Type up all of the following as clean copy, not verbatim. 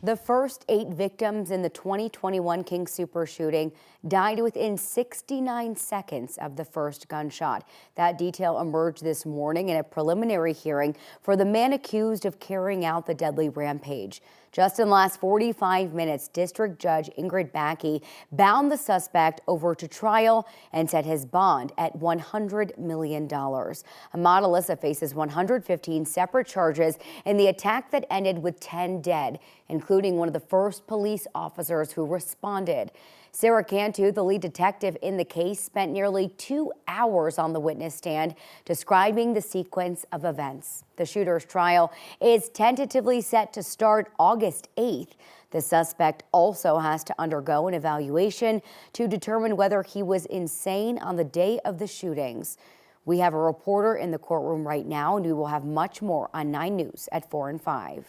The first 8 victims in the 2021 King Soopers shooting died within 69 seconds of the first gunshot. That detail emerged this morning in a preliminary hearing for the man accused of carrying out the deadly rampage. Just in the last 45 minutes, District Judge Ingrid Backey bound the suspect over to trial and set his bond at $100 million. Mccauliff faces 115 separate charges in the attack that ended with 10 dead, including one of the first police officers who responded. Sarah Cantu, the lead detective in the case, spent nearly 2 hours on the witness stand describing the sequence of events. The shooter's trial is tentatively set to start August 8th. The suspect also has to undergo an evaluation to determine whether he was insane on the day of the shootings. We have a reporter in the courtroom right now, and we will have much more on 9 News at 4 and 5.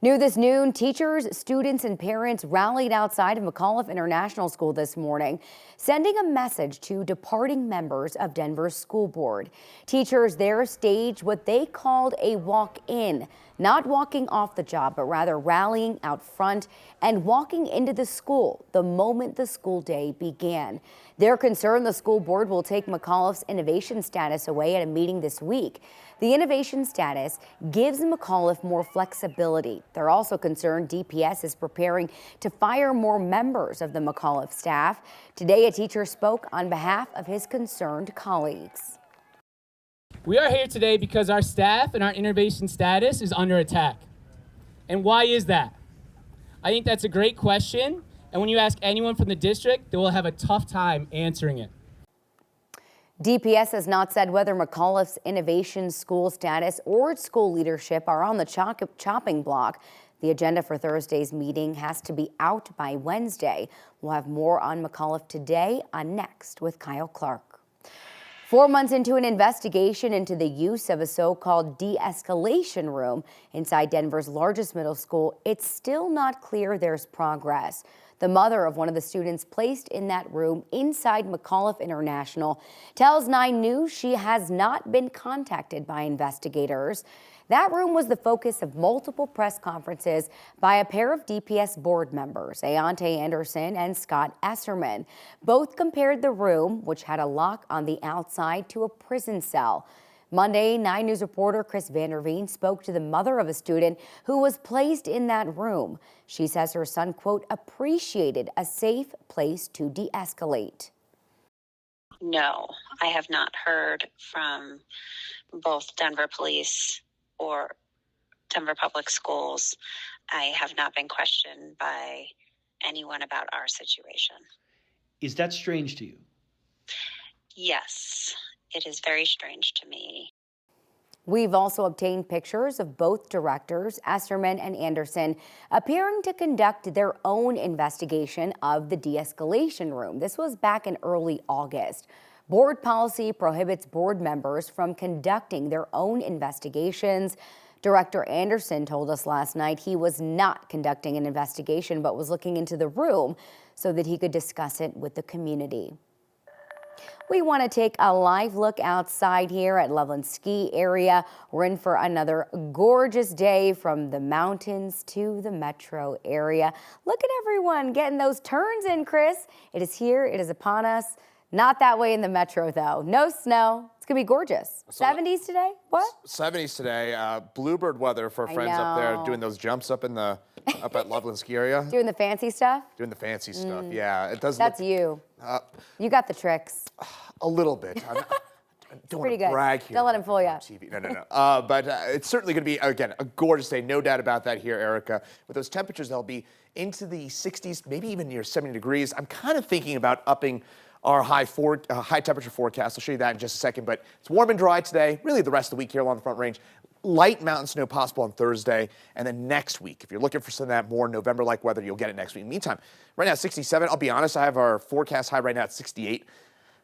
New this noon, teachers, students, and parents rallied outside of Mccauliff International School this morning, sending a message to departing members of Denver's school board. Teachers there staged what they called a walk-in, not walking off the job, but rather rallying out front and walking into the school the moment the school day began. They're concerned the school board will take Mccauliff's innovation status away at a meeting this week. The innovation status gives Mccauliff more flexibility. They're also concerned DPS is preparing to fire more members of the Mccauliff staff. Today, a teacher spoke on behalf of his concerned colleagues. We are here today because our staff and our innovation status is under attack. And why is that? I think that's a great question. And when you ask anyone from the district, they will have a tough time answering it. DPS has not said whether Mccauliff's innovation school status or its school leadership are on the chopping block. The agenda for Thursday's meeting has to be out by Wednesday. We'll have more on Mccauliff today on Next with Kyle Clark. 4 months into an investigation into the use of a so-called de-escalation room inside Denver's largest middle school, it's still not clear there's progress. The mother of one of the students placed in that room inside Mccauliff International tells 9 News she has not been contacted by investigators. That room was the focus of multiple press conferences by a pair of DPS board members, Ayante Anderson and Scott Esserman. Both compared the room, which had a lock on the outside, to a prison cell. Monday, 9 News reporter Chris Vanderveen spoke to the mother of a student who was placed in that room. She says her son, quote, appreciated a safe place to de-escalate. No, I have not heard from both Denver Police or Denver Public Schools. I have not been questioned by anyone about our situation. Is that strange to you? Yes. It is very strange to me. We've also obtained pictures of both directors, Esserman and Anderson, appearing to conduct their own investigation of the de-escalation room. This was back in early August. Board policy prohibits board members from conducting their own investigations. Director Anderson told us last night he was not conducting an investigation, but was looking into the room so that he could discuss it with the community. We want to take a live look outside here at Loveland Ski Area. We're in for another gorgeous day from the mountains to the metro area. Look at everyone getting those turns in, Chris. It is here. It is upon us. Not that way in the metro, though. No snow. It's going to be gorgeous. 70s today? What? 70s today. Bluebird weather for friends up there doing those jumps up in the up at Loveland Ski Area. Doing the fancy stuff? Doing the fancy stuff, yeah. It does. That's you. You got the tricks. A little bit. I don't want to brag here. Don't let him fool you. TV. No. But it's certainly going to be, again, a gorgeous day. No doubt about that here, Erica. With those temperatures, they'll be into the 60s, maybe even near 70 degrees. I'm kind of thinking about upping our high temperature forecast. I'll show you that in just a second. But it's warm and dry today. Really the rest of the week here along the Front Range. Light mountain snow possible on Thursday. And then next week, if you're looking for some of that more November-like weather, you'll get it next week. Meantime, right now, 67. I'll be honest, I have our forecast high right now at 68.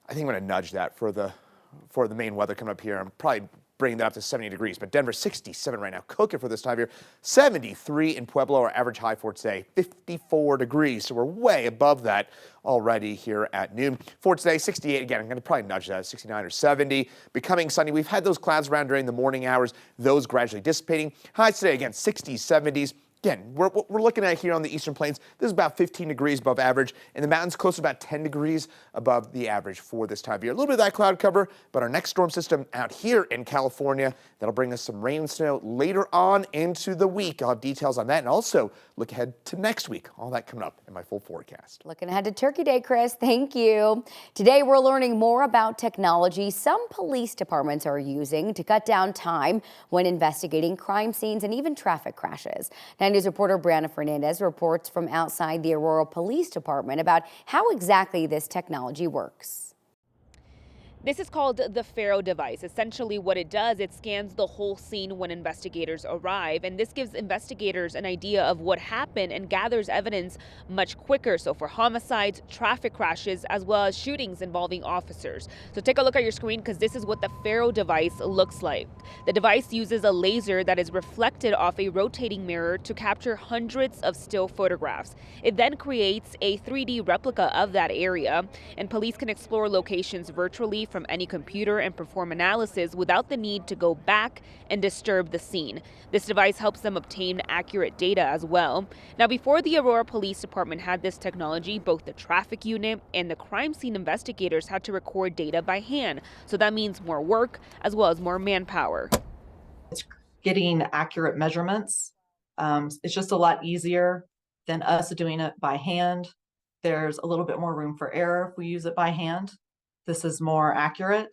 I think I'm going to nudge that for the main weather coming up here. I'm probably bringing that up to 70 degrees. But Denver, 67 right now, cooking for this time of year. 73 in Pueblo, our average high for today, 54 degrees. So we're way above that already here at noon. For today, 68 again. I'm going to probably nudge that, 69 or 70. Becoming sunny. We've had those clouds around during the morning hours, those gradually dissipating. Highs today, again, 60s, 70s. Again, what we're looking at here on the Eastern Plains, this is about 15 degrees above average, and the mountains close to about 10 degrees above the average for this time of year. A little bit of that cloud cover, but our next storm system out here in California, that'll bring us some rain and snow later on into the week. I'll have details on that, and also look ahead to next week. All that coming up in my full forecast. Looking ahead to Turkey Day, Chris. Thank you. Today, we're learning more about technology some police departments are using to cut down time when investigating crime scenes and even traffic crashes. 9 News reporter Brianna Fernandez reports from outside the Aurora Police Department about how exactly this technology works. This is called the Faro device. Essentially what it does, it scans the whole scene when investigators arrive, and this gives investigators an idea of what happened and gathers evidence much quicker. So for homicides, traffic crashes, as well as shootings involving officers. So take a look at your screen because this is what the Faro device looks like. The device uses a laser that is reflected off a rotating mirror to capture hundreds of still photographs. It then creates a 3D replica of that area, and police can explore locations virtually from any computer and perform analysis without the need to go back and disturb the scene. This device helps them obtain accurate data as well. Now, before the Aurora Police Department had this technology, both the traffic unit and the crime scene investigators had to record data by hand. So that means more work as well as more manpower. It's getting accurate measurements. It's just a lot easier than us doing it by hand. There's a little bit more room for error if we use it by hand. This is more accurate,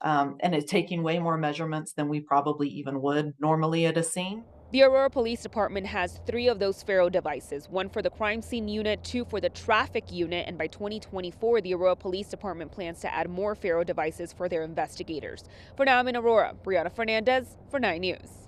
and it's taking way more measurements than we probably even would normally at a scene. The Aurora Police Department has 3 of those Faro devices, 1 for the crime scene unit, 2 for the traffic unit, and by 2024, the Aurora Police Department plans to add more Faro devices for their investigators. For now, I'm in Aurora. Brianna Fernandez for 9 News.